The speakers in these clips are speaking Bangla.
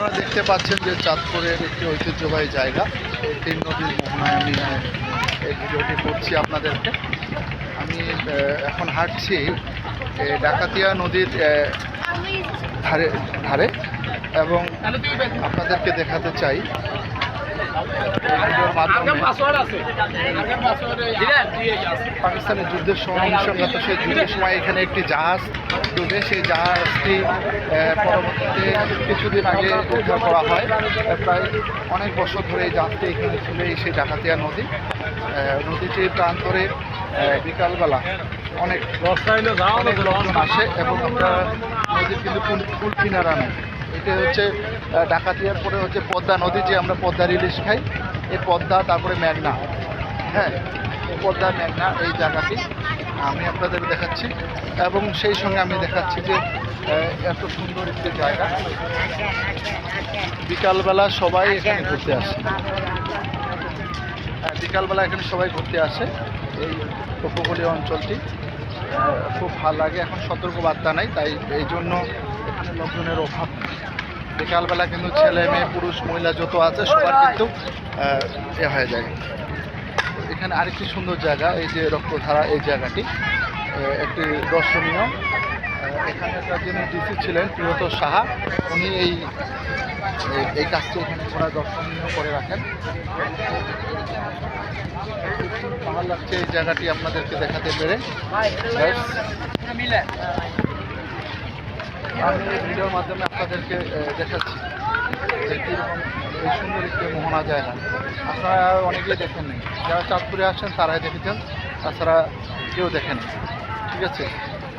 আপনারা দেখতে পাচ্ছেন যে চাঁদপুরের একটি ঐতিহ্যবাহী জায়গা, এই তিন নদীর মোহনায় আমি এই ভিডিওটি করছি আপনাদেরকে। আমি এখন হাঁটছি ডাকাতিয়া নদীর ধারে ধারে এবং আপনাদেরকে দেখাতে চাই ভিডিওর মাধ্যমে পাকিস্তানের যুদ্ধের সময় সংঘাত, সেই যুদ্ধের সময় এখানে একটি জাহাজ ডুবে, সেই জাহাজটি পরবর্তীতে কিছুদিন আগে উদ্ধার করা হয়। প্রায় অনেক বছর ধরে এই জাহাজটি এখানে ছিল, সেই ডাকাতিয়া নদীটির প্রান্তরে বিকালবেলা অনেক লোকজন আসে এবং আমরা নদীর কিন্তু কুল কিনারা নেই। এটা হচ্ছে ডাকাতিয়ার পরে হচ্ছে পদ্মা নদী, যে আমরা পদ্মার ইলিশ খাই, এই পদ্মা, তারপরে মেঘনা, হ্যাঁ পদ্মা মেঘনা এই জায়গাটি আমি আপনাদের দেখাচ্ছি। এবং সেই সঙ্গে আমি দেখাচ্ছি যে এত সুন্দর একটি জায়গা, বিকালবেলা সবাই এখানে ঘুরতে আসে। বিকালবেলা এখানে সবাই ঘুরতে আসে। এই উপকূলীয় অঞ্চলটি খুব ভালো লাগে। এখন সতর্কবার্তা নাই, তাই এই জন্য এখানে লোকজনের অভাব। বিকালবেলা কিন্তু ছেলে মেয়ে পুরুষ মহিলা যত আছে সবার কিন্তু হয়ে যায়। এখানে আরেকটি সুন্দর জায়গা, এই যে রক্তধারা, এই জায়গাটি একটি দর্শনীয়। এখানকার যিনি ডিসি ছিলেন প্রিয়তর সাহা, উনি এই কাজটি এখানে করা দর্শনীয় করে রাখেন। ভালো লাগছে এই জায়গাটি আপনাদেরকে দেখাতে পেরে। আমি ভিডিওর মাধ্যমে আপনাদেরকে দেখাচ্ছি যে কীরকম এই সুন্দর একটি মোহনা জায়গা। আপনারা অনেকেই দেখেন নেই, যারা চাঁদপুরে আসেন তারাই দেখেছেন, তাছাড়া কেউ দেখেন। ঠিক আছে,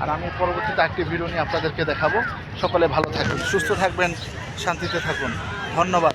আর আমি পরবর্তীতে একটি ভিডিও নিয়ে আপনাদেরকে দেখাবো। সকলে ভালো থাকবেন, সুস্থ থাকবেন, শান্তিতে থাকুন। ধন্যবাদ।